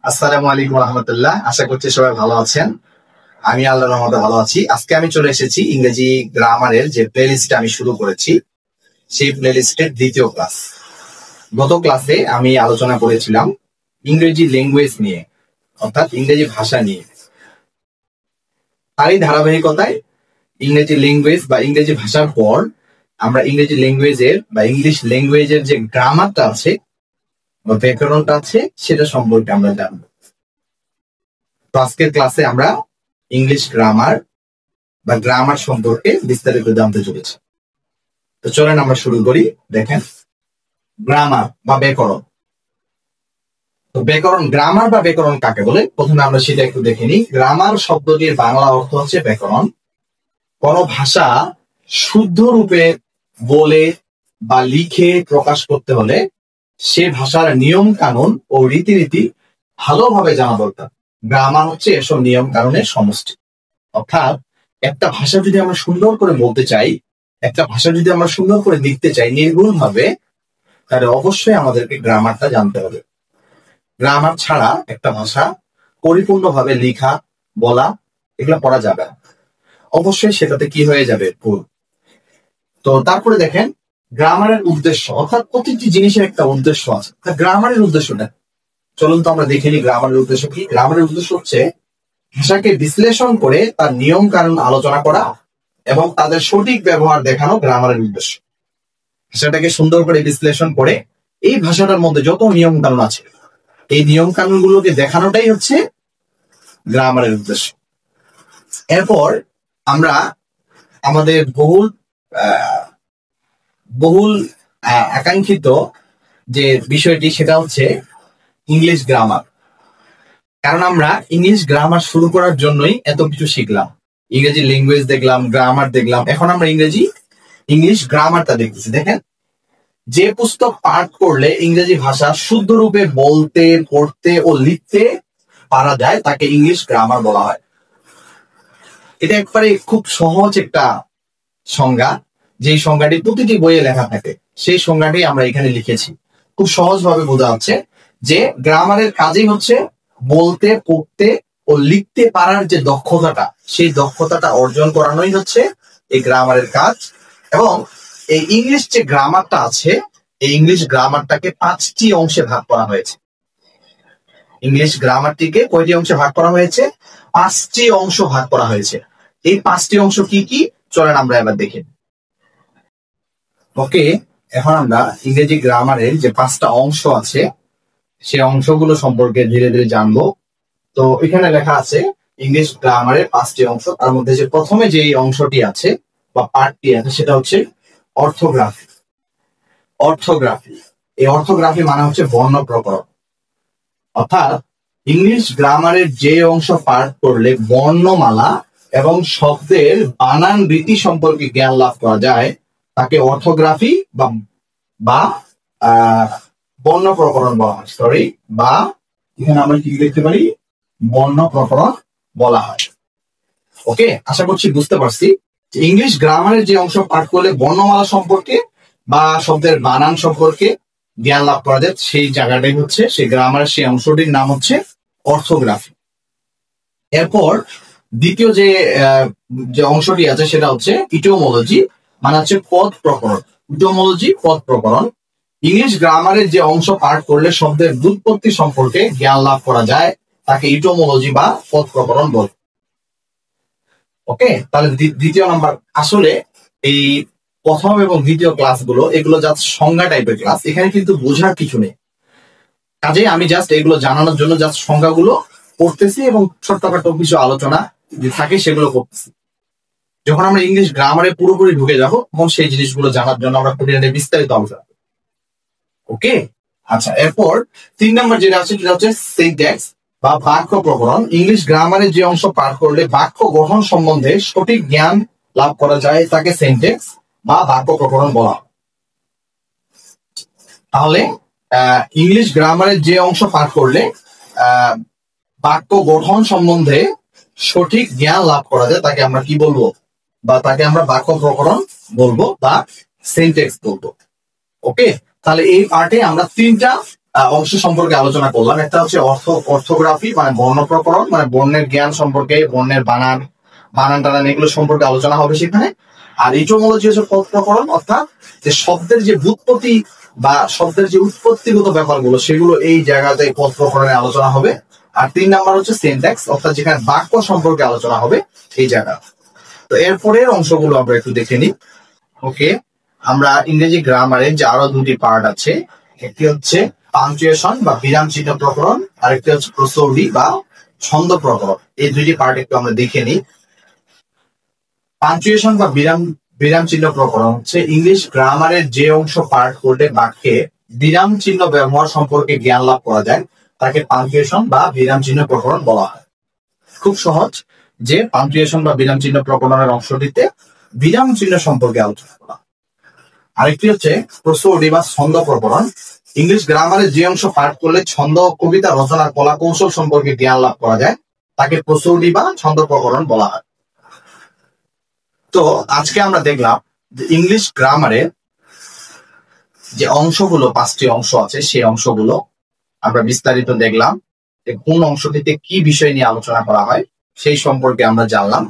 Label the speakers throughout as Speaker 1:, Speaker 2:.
Speaker 1: আসসালামু আলাইকুম রহমতুল্লাহ। আশা করছি সবাই ভালো আছেন। আমি আল্লাহর রহমতে ভালো আছি। আজকে আমি চলে এসেছি ইংরেজি গ্রামারের যে প্লেলিস্টটা আমি শুরু করেছি সেই প্লেলিস্টের দ্বিতীয় ক্লাস। গত ক্লাসে আমি আলোচনা করেছিলাম ইংরেজি ল্যাঙ্গুয়েজ নিয়ে, অর্থাৎ ইংরেজি ভাষা নিয়ে। তারই ধারাবাহিকতায় ইংরেজি ল্যাঙ্গুয়েজ বা ইংরেজি ভাষার পর আমরা ইংরেজি ল্যাঙ্গুয়েজের বা ইংলিশ ল্যাঙ্গুয়েজের যে গ্রামারটা আছে বা ব্যাকরণটা আছে সেটা সম্পর্কে আমরা জানবো। তো আজকের ক্লাসে আমরা ইংলিশ গ্রামার বা গ্রামার সম্পর্কে বিস্তারিত জানতে চলেছি। তো চলেন আমরা শুরু করি। দেখেন, গ্রামার বা ব্যাকরণ। তো ব্যাকরণ, গ্রামার বা ব্যাকরণ কাকে বলে প্রথমে আমরা সেটা একটু দেখে নিই। গ্রামার শব্দটির বাংলা অর্থ হচ্ছে ব্যাকরণ। কোন ভাষা শুদ্ধ রূপে বলে বা লিখে প্রকাশ করতে হলে সে ভাষার নিয়ম কানুন ও রীতিনীতি ভালোভাবে জানা দরকার। গ্রামার হচ্ছে এসব নিয়ম কানুনের সমষ্টি। অর্থাৎ একটা ভাষা যদি আমরা সুন্দর করে বলতে চাই, একটা ভাষা যদি আমরা সুন্দর করে লিখতে চাই নির্ভুল ভাবে, তাহলে অবশ্যই আমাদেরকে গ্রামারটা জানতে হবে। গ্রামার ছাড়া একটা ভাষা পরিপূর্ণভাবে লেখা বলা এগুলো পড়া যাবে না। অবশ্যই সেটাতে কি হয়ে যাবে, ভুল। তো তারপরে দেখেন গ্রামারের উদ্দেশ্য, অর্থাৎ প্রতিটি জিনিসের একটা উদ্দেশ্য আছে। গ্রামারের উদ্দেশ্যটা চলুন তো আমরা দেখে নিই। গ্রামারের উদ্দেশ্য কি? গ্রামারের উদ্দেশ্য হচ্ছে ভাষাকে বিশ্লেষণ করে তার নিয়ম কানুন আলোচনা করা এবং তাদের সঠিক ব্যবহার দেখানো গ্রামারের উদ্দেশ্য। ভাষাটাকে সুন্দর করে বিশ্লেষণ করে এই ভাষাটার মধ্যে যত নিয়ম কানুন আছে এই নিয়ম কানুন গুলোকে দেখানোটাই হচ্ছে গ্রামারের উদ্দেশ্য। এরপর আমরা আমাদের বহুল আকাঙ্ক্ষিত যে বিষয়টি সেটা হচ্ছে ইংলিশ গ্রামার। কারণ আমরা ইংলিশ গ্রামার শুরু করার জন্যই এত কিছু শিখলাম। ইংরেজি ল্যাঙ্গুয়েজ দেখলাম, গ্রামার দেখলাম, এখন আমরা ইংলিশ গ্রামারটা দেখতেছি। দেখেন, যে পুস্তক পাঠ করলে ইংরেজি ভাষা শুদ্ধ রূপে বলতে, পড়তে ও লিখতে পারা যায় তাকে ইংলিশ গ্রামার বলা হয়। এটা একবারে খুব সহজ একটা সংজ্ঞা, যে সংজ্ঞাটি প্রতিটি বইয়ে লেখা থাকে। সেই সংজ্ঞাটি আমরা এখানে লিখেছি। খুব সহজভাবে বোঝা যাচ্ছে যে গ্রামারের কাজই হচ্ছে বলতে, পড়তে ও লিখতে পারার যে দক্ষতাটা, সেই দক্ষতাটা অর্জন করানোই হচ্ছে এই গ্রামারের কাজ। এবং এই ইংলিশ যে গ্রামারটা আছে, এই ইংলিশ গ্রামারটাকে 5টি অংশে ভাগ করা হয়েছে। ইংলিশ গ্রামারটিকে কয়টি অংশে ভাগ করা হয়েছে? 5টি অংশ ভাগ করা হয়েছে। এই 5টি অংশ কি কি চলেন আমরা এবার দেখি। ওকে, এখন আমরা ইংরেজি গ্রামারের যে 5টা অংশ আছে সেই অংশগুলো সম্পর্কে ধীরে ধীরে জানবো। তো এখানে লেখা আছে ইংলিশ গ্রামারের 5টি অংশ। তার মধ্যে যে প্রথমে যে অংশটি আছে বা পার্টটি আছে সেটা হচ্ছে অর্থোগ্রাফি। অর্থোগ্রাফি, এই অর্থোগ্রাফি মানে হচ্ছে বর্ণ প্রকরণ। অর্থাৎ ইংলিশ গ্রামারের যে অংশ পাঠ করলে বর্ণমালা এবং শব্দের বানান রীতি সম্পর্কে জ্ঞান লাভ করা যায় তাকে অর্থোগ্রাফি বা বর্ণ প্রকরণ বলা হয়। বা এখানে আমরা কি লিখতে পারি? বর্ণ প্রকরণ বলা হয়। ওকে, আশা করছি বুঝতে পারছি যে ইংলিশ গ্রামারের যে অংশ পাঠ করলে বর্ণমালা সম্পর্কে বা শব্দের বানান সম্পর্কে জ্ঞান লাভ করা যায়, সেই জায়গাটাই হচ্ছে, সেই গ্রামারের সেই অংশটির নাম হচ্ছে অর্থোগ্রাফি। এরপর দ্বিতীয় যে অংশটি আছে সেটা হচ্ছে ইটিমোলজি, মানে হচ্ছে পদ প্রকরণ। ইটিমোলজি, পদ প্রকরণ। ইংলিশ গ্রামারের যে অংশ পাঠ করলে শব্দের ব্যুৎপত্তি সম্পর্কে জ্ঞান লাভ করা যায় তাকে ইটিমোলজি বা পদ প্রকরণ বলে। ওকে, তাহলে দ্বিতীয় নাম্বার, আসলে এই প্রথম এবং দ্বিতীয় ক্লাসগুলো এগুলো জাস্ট সংজ্ঞা টাইপের ক্লাস, এখানে কিন্তু বোঝার কিছু নেই। কাজে আমি জাস্ট এগুলো জানানোর জন্য জাস্ট সংজ্ঞাগুলো পড়তেছি এবং ছোট্টখাটো কিছু আলোচনা যে থাকে সেগুলো করতেছি। যখন আমরা ইংলিশ গ্রামারে পুরোপুরি ঢুকে যাবো তখন সেই জিনিসগুলো জানার জন্য আমরা বিস্তারিত আলোচনা। ওকে, আচ্ছা, এরপর 3 নম্বর যেটা আছে সেটা হচ্ছে সিনট্যাক্স বা বাক্য প্রকরণ। ইংলিশ গ্রামারে যে অংশ পাঠ করলে বাক্য গঠন সম্বন্ধে সঠিক জ্ঞান লাভ করা যায় তাকে সিনট্যাক্স বা বাক্য প্রকরণ বলা হয়। তাহলে ইংলিশ গ্রামারের যে অংশ পাঠ করলে বাক্য গঠন সম্বন্ধে সঠিক জ্ঞান লাভ করা যায় তাকে আমরা কি বলবো? বা তাকে আমরা বাক্য প্রকরণ বলবো বা সিনট্যাক্স বলবো। ওকে, তাহলে এই পার্টে আমরা 3টা অংশ সম্পর্কে আলোচনা করলাম। একটা হচ্ছে অর্থোগ্রাফি মানে বর্ণ প্রকরণ, মানে বর্ণের জ্ঞান সম্পর্কে, বর্ণের বানান টানান এগুলো সম্পর্কে আলোচনা হবে সেখানে। আর ইটিমোলজি হচ্ছে পদ প্রকরণ, অর্থাৎ যে শব্দের যে ব্যুৎপত্তি বা শব্দের যে উৎপত্তিগত ব্যাপারগুলো সেগুলো এই জায়গাতে পদ প্রকরণে আলোচনা হবে। আর 3 নাম্বার হচ্ছে সিনট্যাক্স, অর্থাৎ যেখানে বাক্য সম্পর্কে আলোচনা হবে এই জায়গা। তো এরপরের অংশগুলো আমরা একটু দেখে নিই। ওকে, আমরা ইংরেজি গ্রামারের যে আরো 2টি পার্ট আছে, একটি হচ্ছে পাংচুয়েশন বা বিরাম চিহ্ন প্রকরণ, আর একটি হচ্ছে প্রসৌডি বা ছন্দ প্রকরণ। এই 2টি পার্ট একটু আমরা দেখে নিই। পাংচুয়েশন বা বিরাম চিহ্ন প্রকরণ হচ্ছে ইংলিশ গ্রামারের যে অংশ পাঠ করলে বাক্যে বিরাম চিহ্ন ব্যবহার সম্পর্কে জ্ঞান লাভ করা যায় তাকে পাংচুয়েশন বা বিরাম চিহ্ন প্রকরণ বলা হয়। খুব সহজ যে পাংচুয়েশন বা বিরাম চিহ্ন প্রকরণের অংশটিতে বিরাম চিহ্ন সম্পর্কে আলোচনা করা। আরেকটি হচ্ছে প্রসৌডি বা ছন্দ প্রকরণ। ইংলিশ গ্রামারের যে অংশ পাঠ করলে ছন্দ ও কবিতা রচনার কলা কৌশল সম্পর্কে জ্ঞান লাভ করা যায় তাকে প্রসৌডি বা ছন্দ প্রকরণ বলা হয়। তো আজকে আমরা দেখলাম যে ইংলিশ গ্রামারের যে অংশগুলো 5টি অংশ আছে সেই অংশগুলো আমরা বিস্তারিত দেখলাম, যে কোন অংশটিতে কি বিষয় নিয়ে আলোচনা করা হয় সেই সম্পর্কে আমরা জানলাম।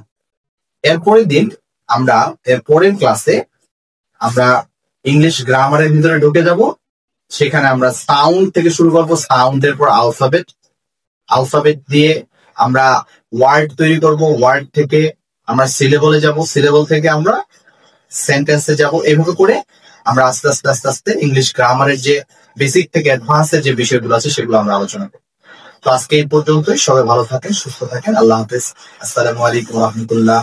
Speaker 1: এরপরের দিন আমরা পরের ক্লাসে আমরা ইংলিশ গ্রামারের ভিতরে ঢুকে যাব। সেখানে আমরা সাউন্ড থেকে শুরু করবো, সাউন্ডের পর আলফাবেট দিয়ে আমরা ওয়ার্ড তৈরি করব, ওয়ার্ড থেকে আমরা সিলেবলে যাব, সিলেবল থেকে আমরা সেন্টেন্সে যাব। এইভাবে করে আমরা আস্তে আস্তে ইংলিশ গ্রামারের যে বেসিক থেকে অ্যাডভান্সের যে বিষয়গুলো আছে সেগুলো আমরা আলোচনা করব। তো আজকে এই পর্যন্তই। সবাই ভালো থাকেন, সুস্থ থাকেন। আল্লাহ হাফেজ। আসসালামু আলাইকুম ওয়া রাহমাতুল্লাহ।